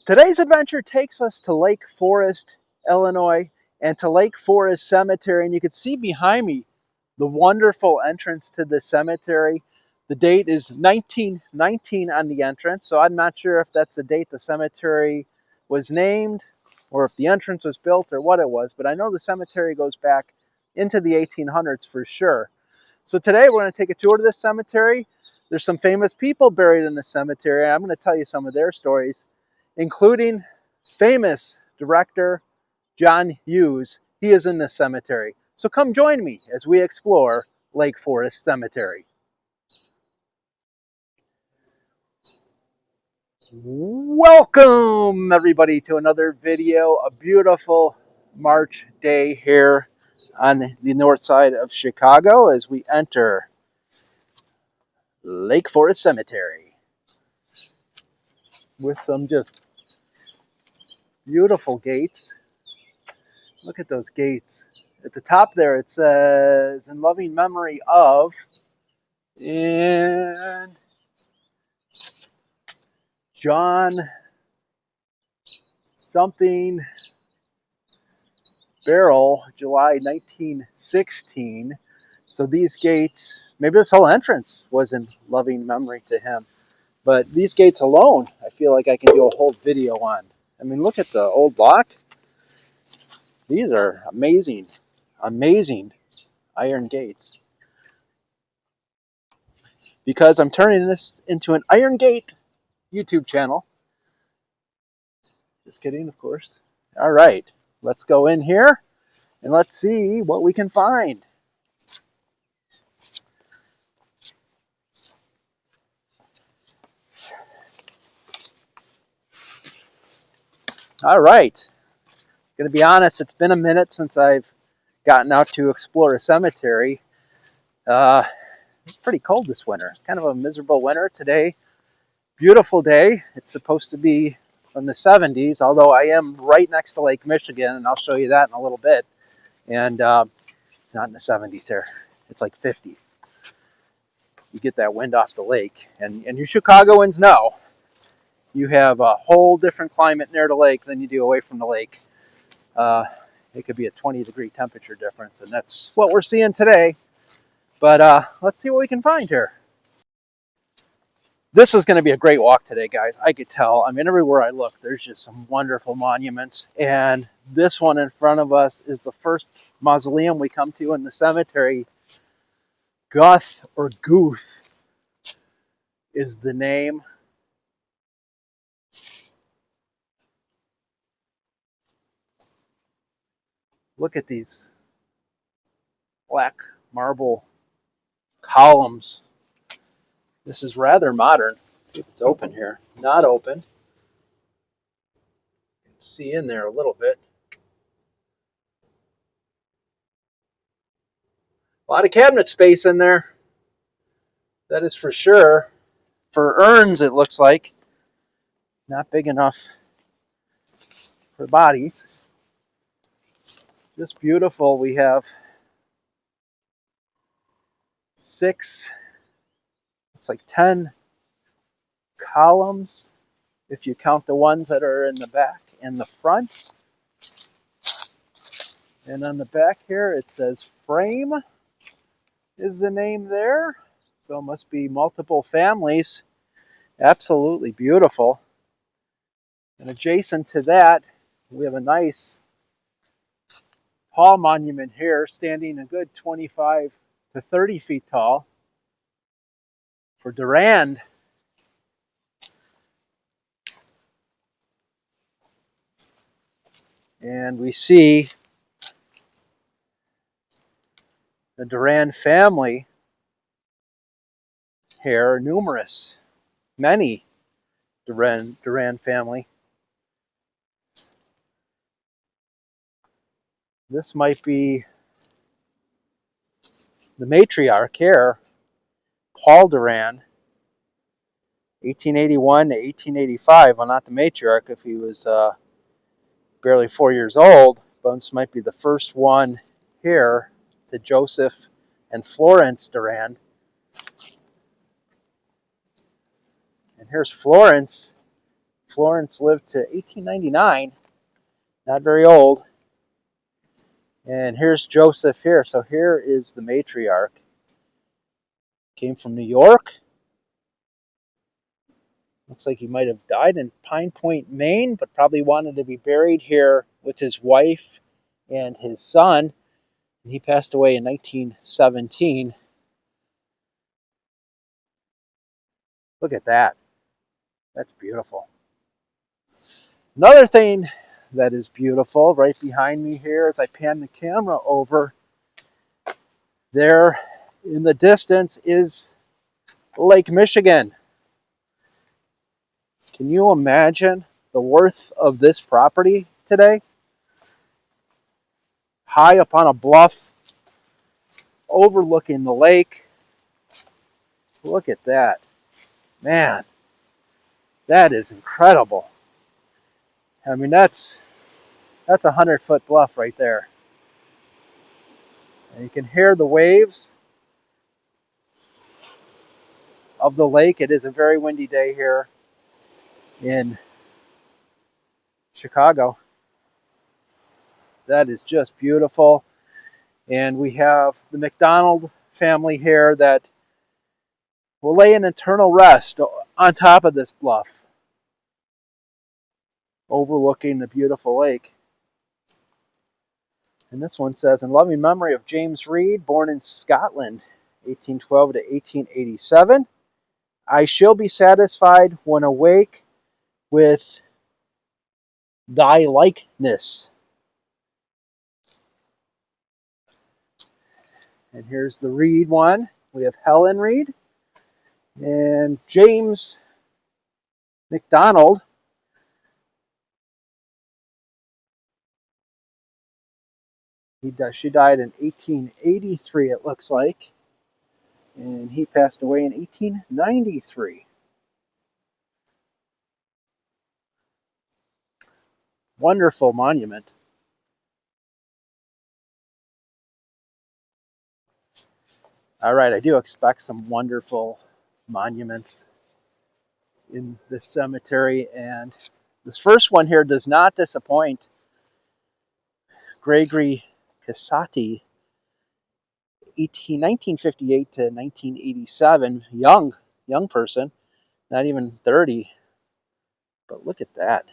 Today's adventure takes us to Lake Forest, Illinois, and to Lake Forest Cemetery. And you can see behind me the wonderful entrance to the cemetery. The date is 1919 on the entrance, so I'm not sure if that's the date the cemetery was named or if the entrance was built or what it was, but I know the cemetery goes back into the 1800s for sure. So today we're going to take a tour to this cemetery. There's some famous people buried in the cemetery. I'm going to tell you some of their stories, including famous director John Hughes. He is in the cemetery. So come join me as we explore Lake Forest Cemetery. Welcome everybody to another video. A beautiful March day here on the north side of Chicago as we enter Lake Forest Cemetery with some just beautiful gates. Look at those gates. At the top there it says, in loving memory of, and John something Barrel, July 1916. So these gates, maybe this whole entrance was in loving memory to him. But these gates alone, I feel like I can do a whole video on. I mean, look at the old block. These are amazing, amazing iron gates. Because I'm turning this into an Iron Gate YouTube channel. Just kidding, of course. All right, let's go in here and let's see what we can find. All right, gonna be honest, it's been a minute since I've gotten out to explore a cemetery. It's pretty cold this winter. It's kind of a miserable winter today. Beautiful day. It's supposed to be in the 70s, although I am right next to Lake Michigan, and I'll show you that in a little bit. And it's not in the 70s here. It's like 50. You get that wind off the lake. And you Chicagoans know you have a whole different climate near the lake than you do away from the lake. It could be a 20-degree temperature difference, and that's what we're seeing today. But let's see what we can find here. This is going to be a great walk today, guys. I could tell. I mean, everywhere I look, there's just some wonderful monuments. And this one in front of us is the first mausoleum we come to in the cemetery. Guth or Guth is the name. Look at these black marble columns. This is rather modern. Let's see if it's open here. Not open. You can see in there a little bit. A lot of cabinet space in there. That is for sure. For urns, it looks like. Not big enough for bodies. Just beautiful. We have 6, looks like 10 columns, if you count the ones that are in the back and the front. And on the back here, it says Frame is the name there. So it must be multiple families. Absolutely beautiful. And adjacent to that, we have a nice tall monument here, standing a good 25 to 30 feet tall for Durand. And we see The Durand family here, numerous, many Durand family. This might be the matriarch here, Paul Durand, 1881 to 1885. Well, not the matriarch if he was barely 4 years old, but this might be the first one here to Joseph and Florence Durand. And here's Florence. Florence lived to 1899, not very old. And here's Joseph here. So here is the matriarch. Came from New York. Looks like he might have died in Pine Point, Maine, but probably wanted to be buried here with his wife and his son. And he passed away in 1917. Look at that. That's beautiful. Another thing that is beautiful right behind me here as I pan the camera over, there in the distance is Lake Michigan. Can you imagine the worth of this property today? High up on a bluff overlooking the lake. Look at that. Man, that is incredible. I mean, that's a 100-foot bluff right there. And you can hear the waves of the lake. It is a very windy day here in Chicago. That is just beautiful. And we have the McDonald family here that will lay in eternal rest on top of this bluff, overlooking the beautiful lake. And this one says, in loving memory of James Reed, born in Scotland, 1812 to 1887, I shall be satisfied when awake with thy likeness. And here's the Reed one. We have Helen Reed and James McDonald. She died in 1883, it looks like. And he passed away in 1893. Wonderful monument. All right, I do expect some wonderful monuments in this cemetery, and this first one here does not disappoint. Gregory Casati, 1958 to 1987, young person, not even 30, but look at that.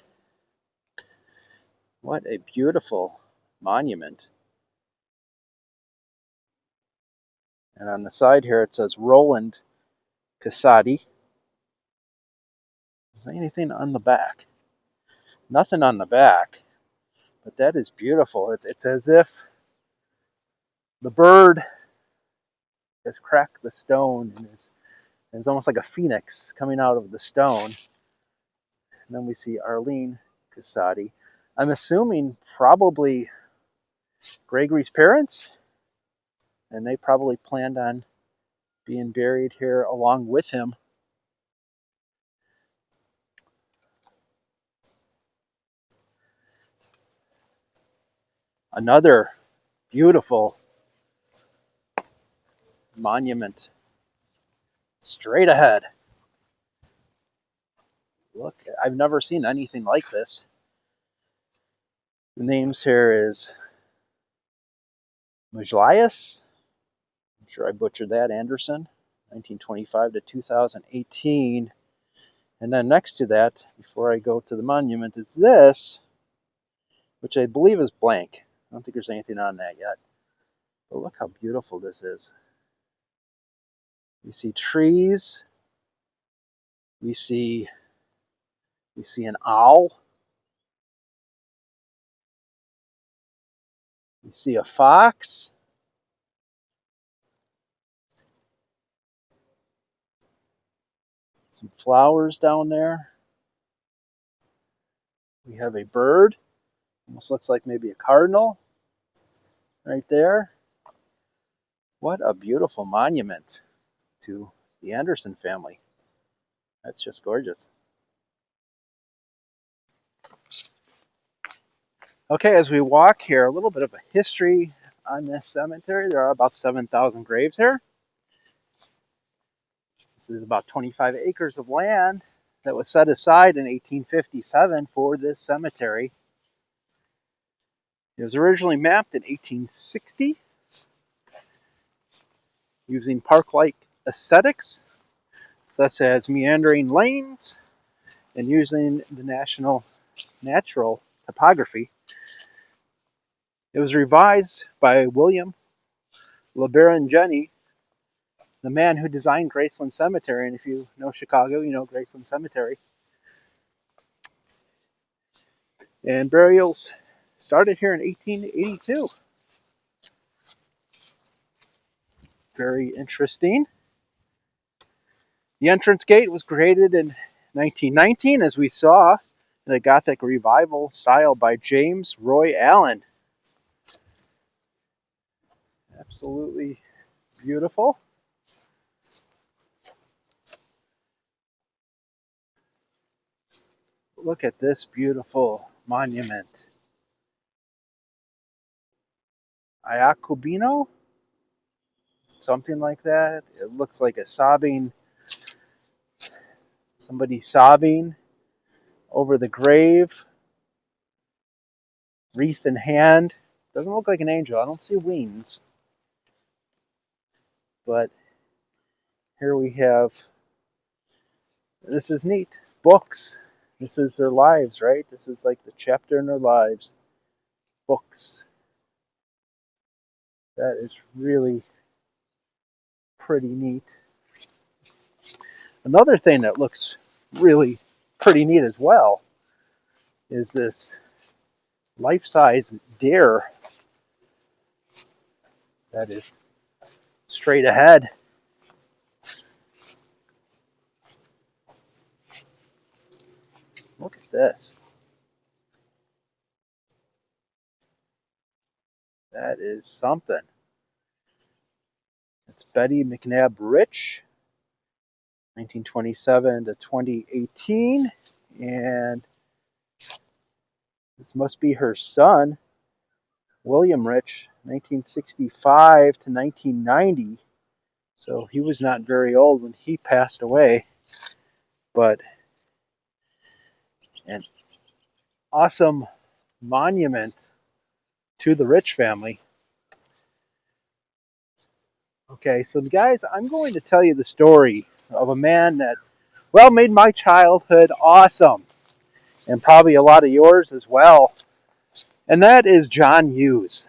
What a beautiful monument. And on the side here it says Roland Casati. Is there anything on the back? Nothing on the back, but that is beautiful. It's as if the bird has cracked the stone and is almost like a phoenix coming out of the stone. And then we see Arlene Casati. I'm assuming probably Gregory's parents, and they probably planned on being buried here along with him. Another beautiful monument straight ahead. Look, I've never seen anything like this. The names here is Mujlias. I'm sure I butchered that. Anderson, 1925 to 2018. And then next to that, before I go to the monument, is this, which I believe is blank. I don't think there's anything on that yet. But look how beautiful this is. We see trees. We see an owl. We see a fox. Some flowers down there. We have a bird. Almost looks like maybe a cardinal right there. What a beautiful monument to the Anderson family. That's just gorgeous. Okay, as we walk here, a little bit of a history on this cemetery. There are about 7,000 graves here. This is about 25 acres of land that was set aside in 1857 for this cemetery. It was originally mapped in 1860 using park-like aesthetics, such as meandering lanes, and using the natural topography. It was revised by William LeBaron-Jenny, the man who designed Graceland Cemetery. And if you know Chicago, you know Graceland Cemetery. And burials started here in 1882. Very interesting. The entrance gate was created in 1919, as we saw, in a Gothic revival style by James Roy Allen. Absolutely beautiful. Look at this beautiful monument. Iacobino? Something like that. It looks like somebody sobbing over the grave. Wreath in hand. Doesn't look like an angel. I don't see wings. But here we have, this is neat, books. This is their lives, right? This is like the chapter in their lives. Books. That is really pretty neat. Another thing that looks really pretty neat as well is this life-size deer that is straight ahead. Look at this. That is something. It's Betty McNabb Rich, 1927 to 2018. And this must be her son, William Rich, 1965 to 1990. So he was not very old when he passed away. But an awesome monument to the Rich family. Okay, so guys, I'm going to tell you the story of a man that, well, made my childhood awesome. And probably a lot of yours as well. And that is John Hughes.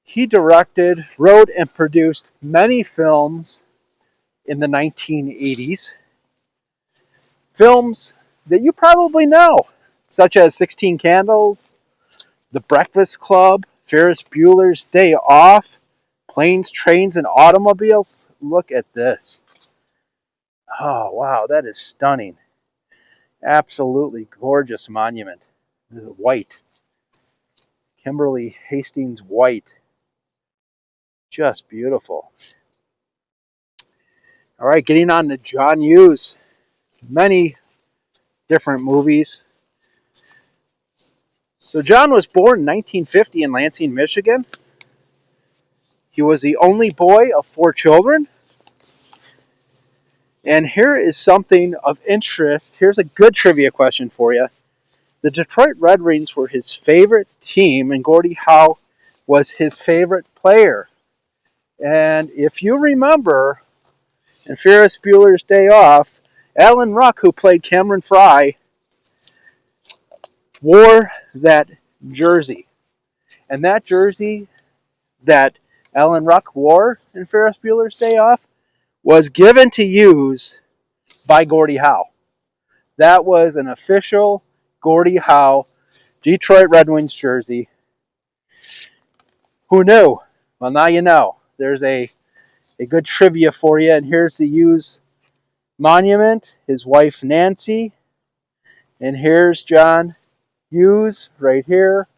He directed, wrote, and produced many films in the 1980s. Films that you probably know, such as 16 Candles, The Breakfast Club, Ferris Bueller's Day Off, Planes, Trains, and Automobiles. Look at this. Oh, wow, that is stunning. Absolutely gorgeous monument. This is white. Kimberly Hastings white. Just beautiful. All right, getting on to John Hughes. Many different movies. So John was born in 1950 in Lansing, Michigan. He was the only boy of 4 children. And here is something of interest. Here's a good trivia question for you. The Detroit Red Wings were his favorite team, and Gordie Howe was his favorite player. And if you remember, in Ferris Bueller's Day Off, Alan Ruck, who played Cameron Fry, wore that jersey. And that jersey that Alan Ruck wore in Ferris Bueller's Day Off was given to Hughes by Gordie Howe. That was an official Gordie Howe Detroit Red Wings jersey. Who knew? Well, now you know. There's a a good trivia for you. And here's the Hughes monument, his wife Nancy, and here's John Hughes right here,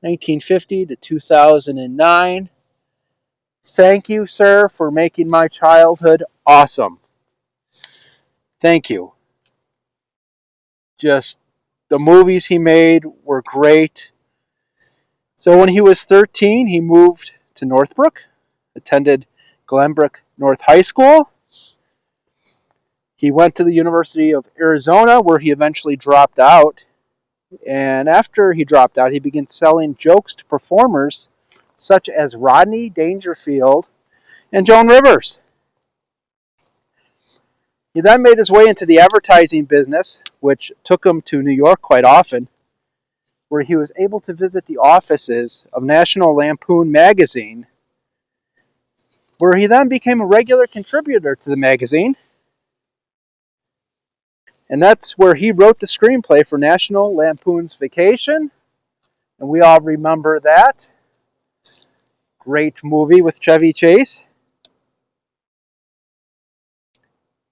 1950 to 2009. Thank you, sir, for making my childhood awesome. Thank you. Just the movies he made were great. So when he was 13, he moved to Northbrook, attended Glenbrook North High School. He went to the University of Arizona, where he eventually dropped out. And after he dropped out, he began selling jokes to performers such as Rodney Dangerfield and Joan Rivers. He then made his way into the advertising business, which took him to New York quite often, where he was able to visit the offices of National Lampoon magazine, where he then became a regular contributor to the magazine. And that's where he wrote the screenplay for National Lampoon's Vacation. And we all remember that. Great movie with Chevy Chase.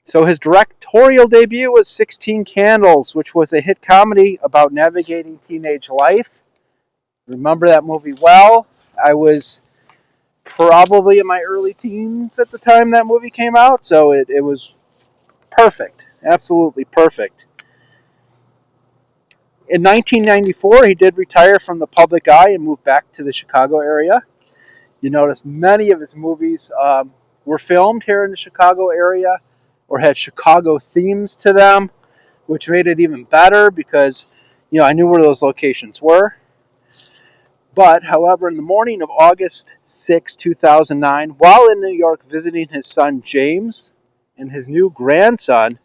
So his directorial debut was 16 Candles, which was a hit comedy about navigating teenage life. Remember that movie well. I was probably in my early teens at the time that movie came out, so it was perfect. Absolutely perfect. In 1994, he did retire from the public eye and moved back to the Chicago area. You notice many of his movies were filmed here in the Chicago area or had Chicago themes to them, which made it even better because I knew where those locations were. But, however, in the morning of August 6, 2009, while in New York visiting his son James and his new grandson,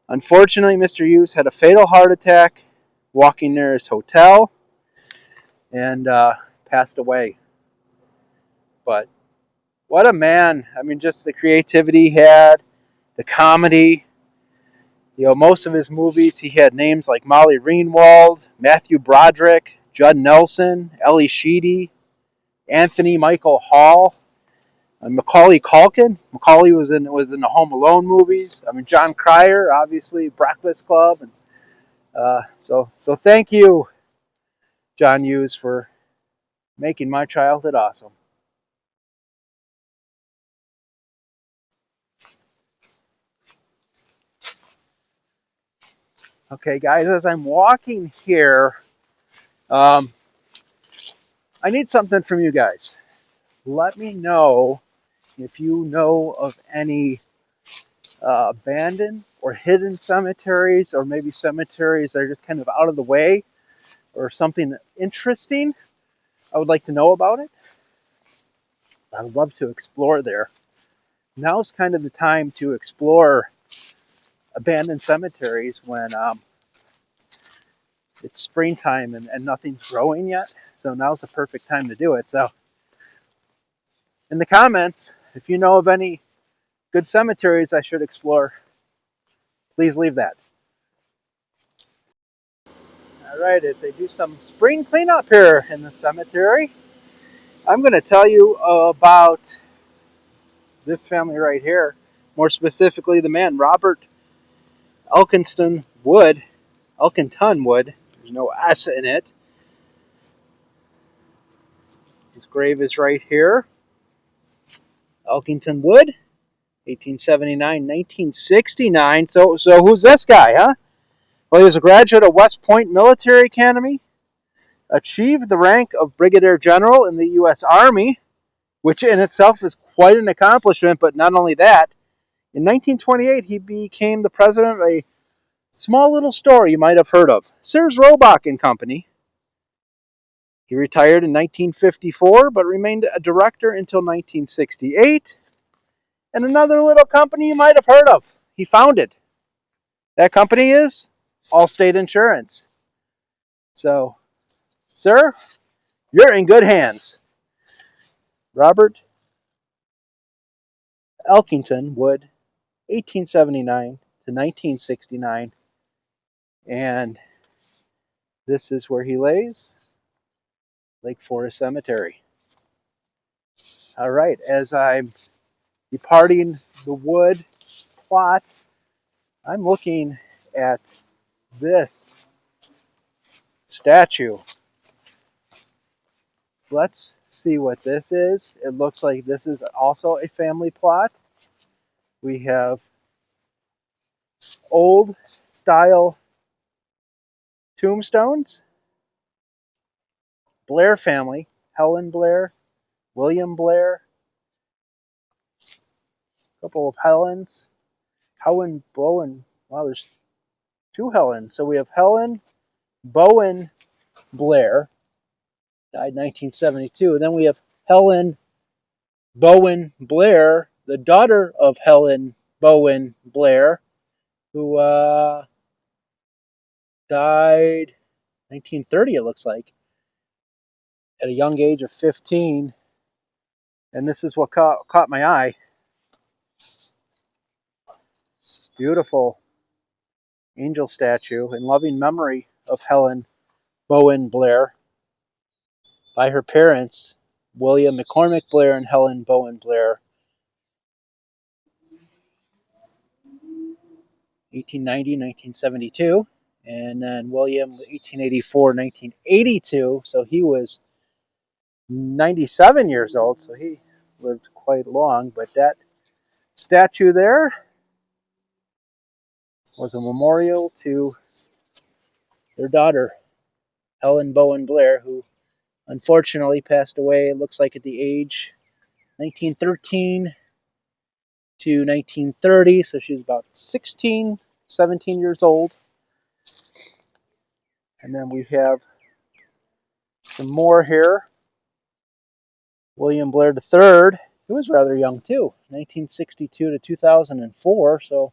unfortunately, Mr. Hughes had a fatal heart attack walking near his hotel and passed away. But what a man. I mean, just the creativity he had, the comedy. Most of his movies, he had names like Molly Ringwald, Matthew Broderick, Judd Nelson, Ellie Sheedy, Anthony Michael Hall, and Macaulay Culkin. Macaulay was in the Home Alone movies. I mean, John Cryer, obviously, Breakfast Club. And so thank you, John Hughes, for making my childhood awesome. Okay, guys, as I'm walking here, I need something from you guys. Let me know if you know of any abandoned or hidden cemeteries, or maybe cemeteries that are just kind of out of the way, or something interesting. I would like to know about it. I would love to explore there. Now's kind of the time to explore abandoned cemeteries when it's springtime and nothing's growing yet. So now's the perfect time to do it. So in the comments, if you know of any good cemeteries I should explore, please leave that. All right, as I do some spring cleanup here in the cemetery, I'm going to tell you about this family right here. More specifically, the man, Robert Elkinson Wood. Elkinton Wood. There's no S in it. His grave is right here. Elkinton Wood, 1879, 1969. So who's this guy, huh? Well, he was a graduate of West Point Military Academy, achieved the rank of Brigadier General in the U.S. Army, which in itself is quite an accomplishment, but not only that, in 1928 he became the president of a small little store you might have heard of, Sears Roebuck and Company. He retired in 1954, but remained a director until 1968. And another little company you might have heard of, he founded. That company is Allstate Insurance. So, sir, you're in good hands. Robert Elkinton Wood, 1879 to 1969. And this is where he lays, Lake Forest Cemetery. All right, as I'm departing the wood plot, I'm looking at this statue. Let's see what this is. It looks like this is also a family plot. We have old style tombstones. Blair family, Helen Blair, William Blair, a couple of Helens, Helen Bowen. Wow, there's two Helens. So we have Helen Bowen Blair, died 1972. And then we have Helen Bowen Blair, the daughter of Helen Bowen Blair, who died 1930, it looks like, at a young age of 15. And this is what caught my eye. Beautiful angel statue in loving memory of Helen Bowen Blair by her parents, William McCormick Blair and Helen Bowen Blair, 1890, 1972, and then William, 1884, 1982. So he was 97 years old, so he lived quite long. But that statue there was a memorial to their daughter, Helen Bowen Blair, who unfortunately passed away, it looks like at the age 1913 to 1930, so she was about 16, 17 years old. And then we have some more here. William Blair III, he was rather young too, 1962 to 2004, so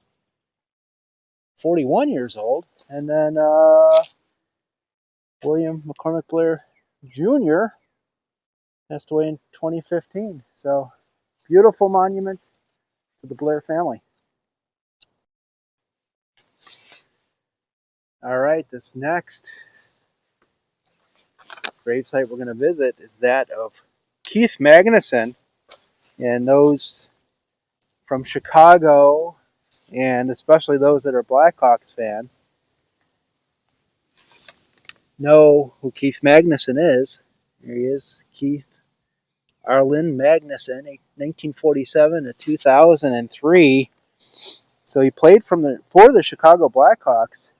41 years old. And then William McCormick Blair Jr. passed away in 2015. So beautiful monument to the Blair family. All right, this next gravesite we're going to visit is that of Keith Magnuson, and those from Chicago, and especially those that are Blackhawks fan, know who Keith Magnuson is. Here he is, Keith Arlen Magnuson, 1947 to 2003. So he played for the Chicago Blackhawks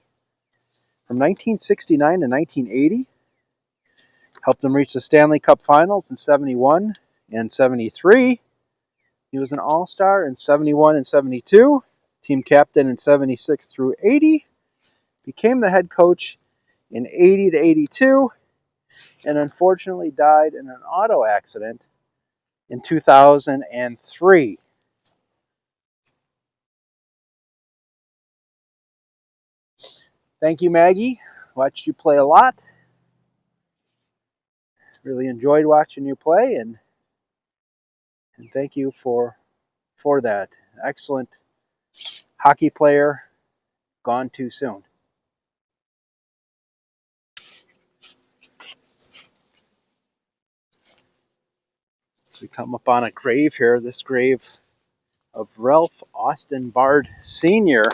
from 1969 to 1980. Helped them reach the Stanley Cup Finals in 71 and 73. He was an All-Star in 71 and 72. Team captain in 76 through 80. Became the head coach in 80 to 82. And unfortunately died in an auto accident in 2003. Thank you, Maggie. Watched you play a lot. Really enjoyed watching you play, and thank you for that. Excellent hockey player, gone too soon. So we come up on a grave here, this grave of Ralph Austin Bard Sr.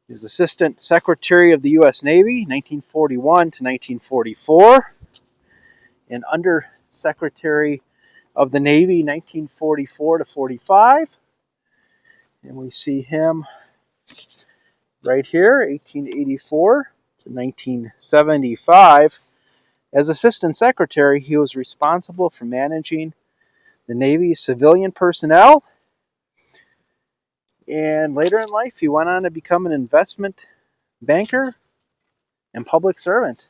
He was Assistant Secretary of the U.S. Navy, 1941 to 1944, and Under Secretary of the Navy, 1944 to 45. And we see him right here, 1884 to 1975. As Assistant Secretary, he was responsible for managing the Navy's civilian personnel. And later in life, he went on to become an investment banker and public servant.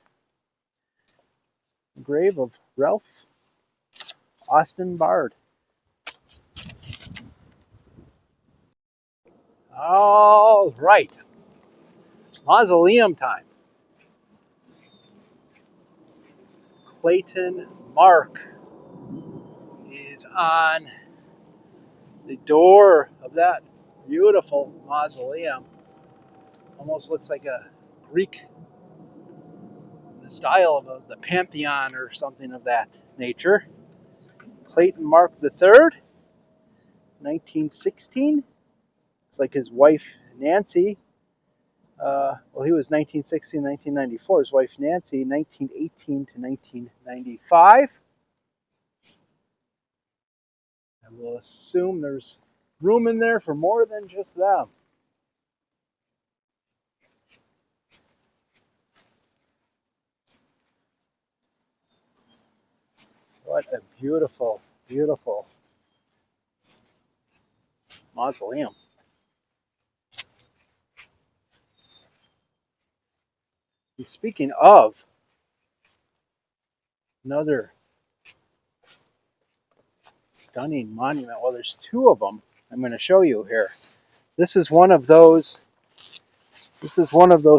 The grave of Ralph Austin Bard. All right. Mausoleum time. Clayton Mark is on the door of that beautiful mausoleum. Almost looks like a Greek style of the Pantheon or something of that nature. Clayton Mark III, 1916. It's like his wife Nancy. Well, he was 1916, 1994. His wife Nancy, 1918 to 1995. And we'll assume there's room in there for more than just them. What a beautiful, beautiful mausoleum. And speaking of another stunning monument, well, there's two of them I'm going to show you here. This is one of those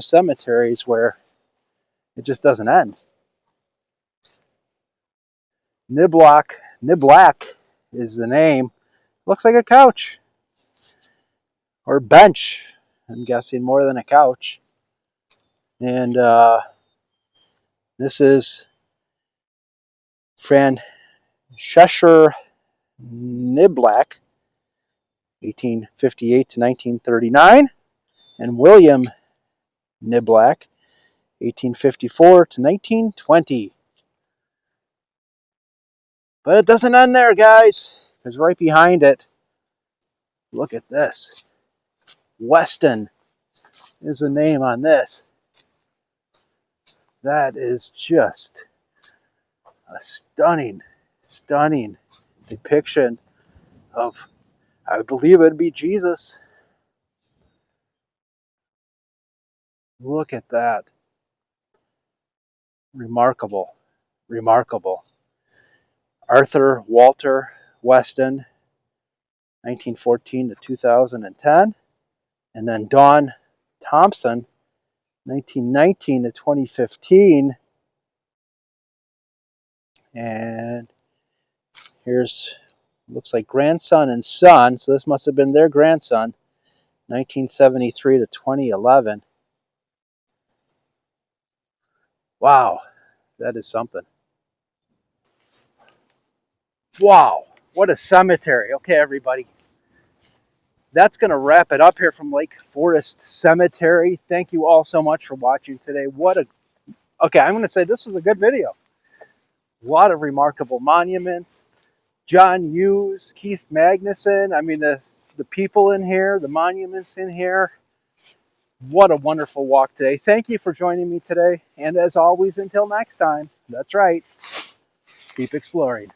cemeteries where it just doesn't end. Niblack is the name. Looks like a couch or bench. I'm guessing more than a couch. And this is Francesca Niblack, 1858 to 1939, and William Niblack, 1854 to 1920. But it doesn't end there, guys, because right behind it, look at this. Weston is the name on this. That is just a stunning, stunning depiction of, I believe it'd be Jesus. Look at that. Remarkable, remarkable. Arthur Walter Weston, 1914 to 2010. And then Dawn Thompson, 1919 to 2015. And here's, looks like grandson and son. So this must have been their grandson, 1973 to 2011. Wow, that is something. Wow, what a cemetery. Okay, everybody. That's going to wrap it up here from Lake Forest Cemetery. Thank you all so much for watching today. Okay, I'm going to say this was a good video. A lot of remarkable monuments. John Hughes, Keith Magnuson. I mean, the people in here, the monuments in here. What a wonderful walk today. Thank you for joining me today. And as always, until next time, that's right, keep exploring.